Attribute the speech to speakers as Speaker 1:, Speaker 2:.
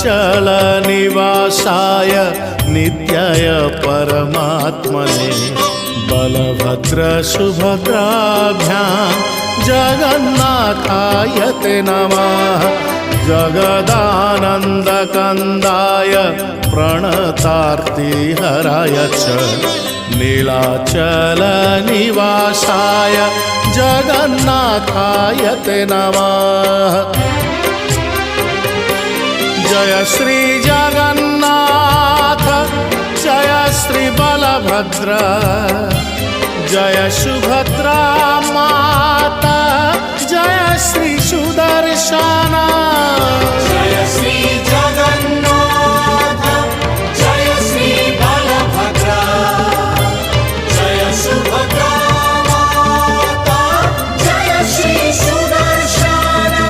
Speaker 1: नीलाचल निवासाय नित्याय परमात्मने बलभद्र सुभद्राभ्यां जगन्नाथाय ते नमः। जगदानन्दकन्दाय प्रणतार्तिहराय च नीलाचल निवासाय जगन्नाथाय ते नमः। जय श्री जगन्नाथ जय श्री बलभद्र जय सुभद्रा माता जय श्री सुदर्शन।